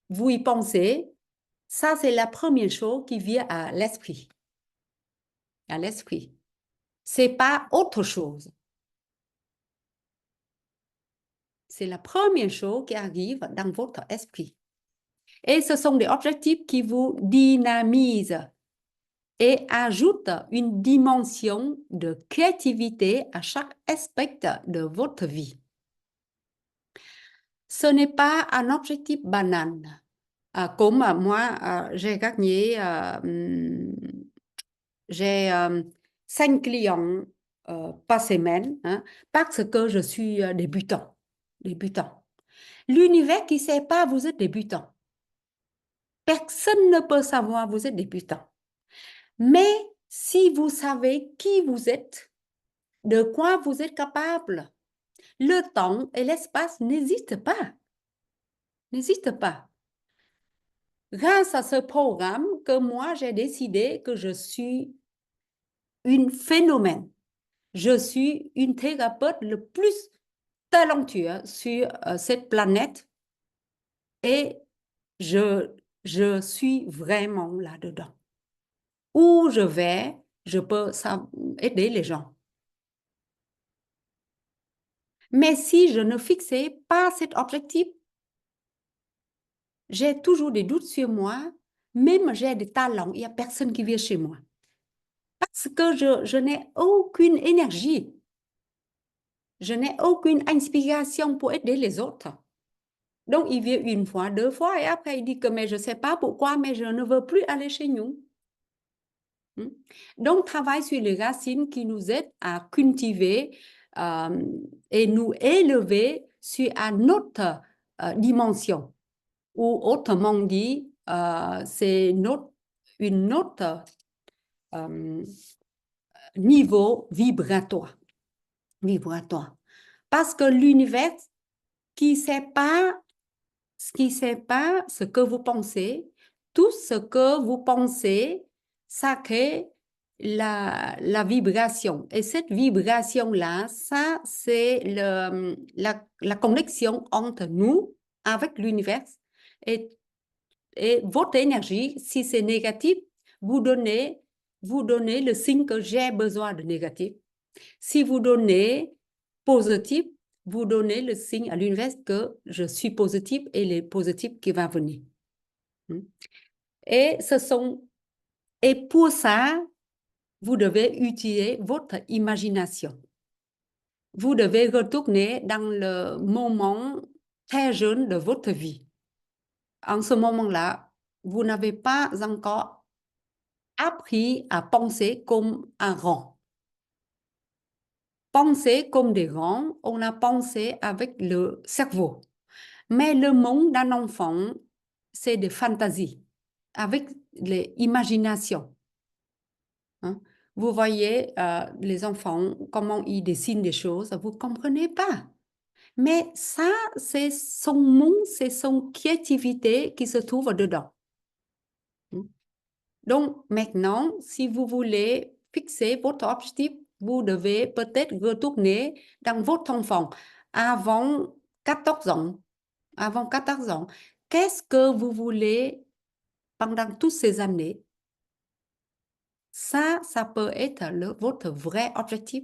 vous y pensez, ça, c'est la première chose qui vient à l'esprit. À l'esprit. C'est pas autre chose. C'est la première chose qui arrive dans votre esprit. Et ce sont des objectifs qui vous dynamisent et ajoutent une dimension de créativité à chaque aspect de votre vie. Ce n'est pas un objectif banal. Comme moi, j'ai gagné, j'ai 5 clients par semaine hein, parce que je suis débutant. Débutant. L'univers qui ne sait pas, vous êtes débutant. Personne ne peut savoir, vous êtes débutant. Mais si vous savez qui vous êtes, de quoi vous êtes capable, le temps et l'espace n'existent pas. N'existent pas. grâce à ce programme que moi, j'ai décidé que je suis une phénomène. Je suis une thérapeute le plus talentueux sur cette planète et je, je suis vraiment là-dedans. Où je vais, je peux aider les gens. Mais si je ne fixais pas cet objectif, j'ai toujours des doutes sur moi, même j'ai des talents, il n'y a personne qui vient chez moi. Parce que je n'ai aucune énergie, je n'ai aucune inspiration pour aider les autres. Donc, il vient une fois, deux fois, et après, il dit que mais je ne sais pas pourquoi, mais je ne veux plus aller chez nous. Donc, travaille sur les racines qui nous aident à cultiver et nous élever sur une autre dimension. Ou autrement dit, c'est une autre niveau vibratoire. Parce que l'univers qui sait pas ce que vous pensez, tout ce que vous pensez, ça crée la vibration. Et cette vibration-là, ça, c'est la connexion entre nous avec l'univers. Et, et votre énergie, si c'est négatif, vous donnez, vous donnez le signe que j'ai besoin de négatif. Si vous donnez positif, vous donnez le signe à l'univers que je suis positif et le positif qui va venir. Et et pour ça, vous devez utiliser votre imagination. Vous devez retourner dans le moment très jeune de votre vie. En ce moment-là, vous n'avez pas encore appris à penser comme un rond. Penser comme des ronds, on a pensé avec le cerveau. Mais le monde d'un enfant, c'est des fantasies, avec l'imagination. Hein? Vous voyez les enfants, comment ils dessinent des choses, vous ne comprenez pas. Mais ça, c'est son monde, c'est son créativité qui se trouve dedans. Donc maintenant, si vous voulez fixer votre objectif, vous devez peut-être retourner dans votre enfant avant 14 ans. Avant 14 ans, qu'est-ce que vous voulez pendant toutes ces années? Ça peut être votre vrai objectif.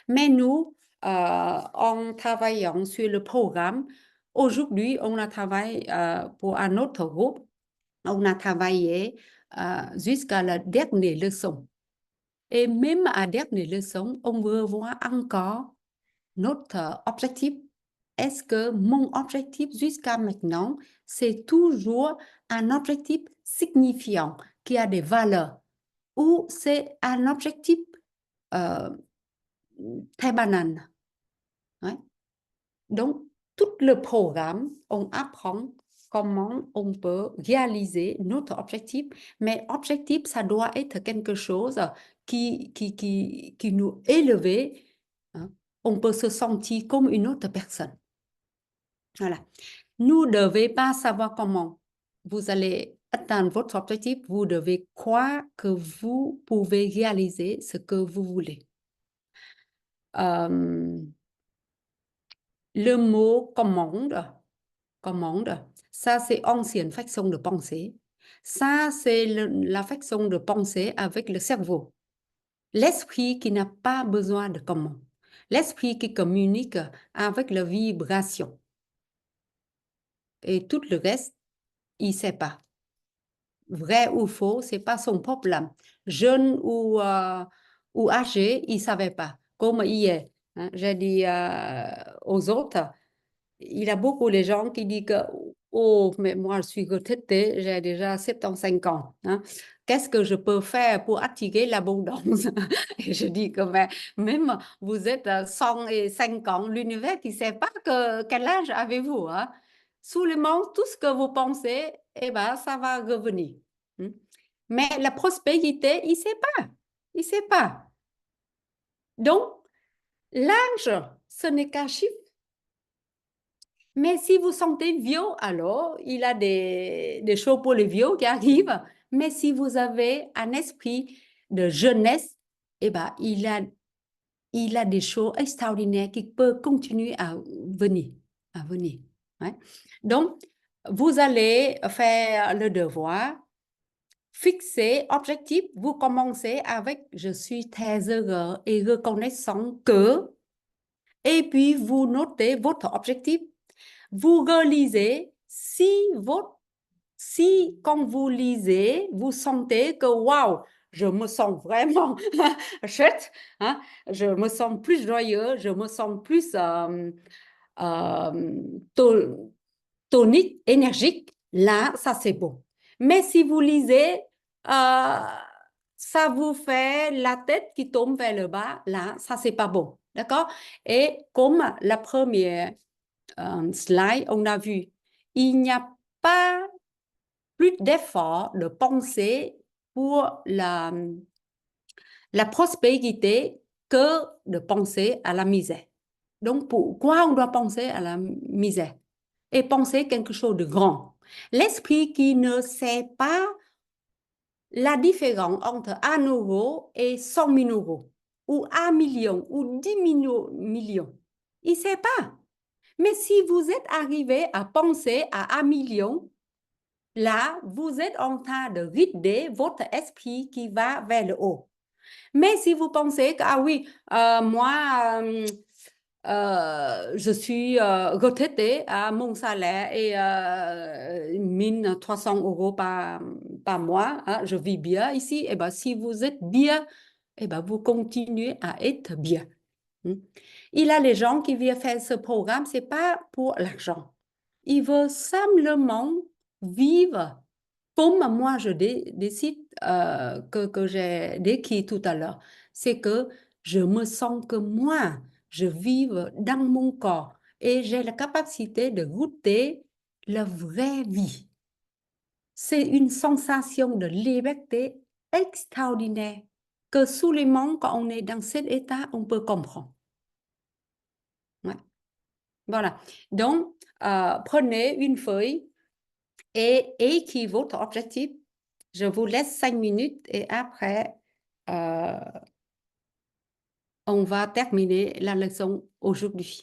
Mais nous, en travaillant sur le programme, aujourd'hui, on a travaillé pour un autre groupe. On a travaillé jusqu'à la dernière leçon. Et même à la dernière leçon, on veut voir encore notre objectif. Est-ce que mon objectif jusqu'à maintenant, c'est toujours un objectif signifiant, qui a des valeurs, ou c'est un objectif euh, très banal? Ouais. Donc, tout le programme, on apprend comment on peut réaliser notre objectif, mais objectif, ça doit être quelque chose qui nous élève. Hein. On peut se sentir comme une autre personne. Voilà. Nous ne devez pas savoir comment vous allez atteindre votre objectif. Vous devez croire que vous pouvez réaliser ce que vous voulez. Le mot commande, ça c'est ancienne façon de penser. Ça c'est la façon de penser avec le cerveau. L'esprit qui n'a pas besoin de commande. L'esprit qui communique avec la vibration. Et tout le reste, il ne sait pas. Vrai ou faux, c'est pas son problème. Jeune ou âgé, il ne savait pas. Comme hier, hein, j'ai dit aux autres, il y a beaucoup de gens qui disent que oh, mais moi, je suis retraitée, j'ai déjà 75 ans. Hein. Qu'est-ce que je peux faire pour attirer l'abondance? Et je dis que mais, même vous êtes à 105 ans, l'univers, il ne sait pas quel âge avez-vous. Hein? Seulement, tout ce que vous pensez, eh ben, ça va revenir. Hmm. Mais la prospérité, il ne sait pas. Il ne sait pas. Donc, l'âge, ce n'est qu'un chiffre. Mais si vous sentez vieux, alors il a des choses pour les vieux qui arrivent. Mais si vous avez un esprit de jeunesse, eh ben, il a des choses extraordinaires qui peuvent continuer à venir. À venir. Ouais. Donc, vous allez faire le devoir, fixer objectif. Vous commencez avec je suis très heureux et reconnaissant que, et puis vous notez votre objectif. Vous relisez si quand vous lisez, vous sentez que waouh, je me sens vraiment chouette, hein, je me sens plus joyeux, je me sens plus euh, tonique, énergique, là, ça c'est bon. Mais si vous lisez, euh, ça vous fait la tête qui tombe vers le bas, là, ça c'est pas bon. D'accord? Et comme la première slide, on a vu, il n'y a pas plus d'effort de penser pour la prospérité que de penser à la misère. Donc, pourquoi on doit penser à la misère? Et penser quelque chose de grand. L'esprit qui ne sait pas la différence entre 1 € et 100 000 €, ou 1 million, ou 10 millions, il ne sait pas. Mais si vous êtes arrivé à penser à 1 million, là, vous êtes en train de vider votre esprit qui va vers le haut. Mais si vous pensez que, ah oui, moi, je suis retraité à mon salaire et 1 300 € par mois, hein, je vis bien ici, et ben, si vous êtes bien, et ben, vous continuez à être bien. Il y a les gens qui viennent faire ce programme, ce n'est pas pour l'argent. Ils veulent simplement vivre comme moi je décide que j'ai décrit tout à l'heure. C'est que je me sens que moi, je vive dans mon corps et j'ai la capacité de goûter la vraie vie. C'est une sensation de liberté extraordinaire que seulement quand on est dans cet état, on peut comprendre. Ouais. Voilà. Donc, prenez une feuille et écrivez votre objectif. Je vous laisse 5 minutes et après, on va terminer la leçon aujourd'hui.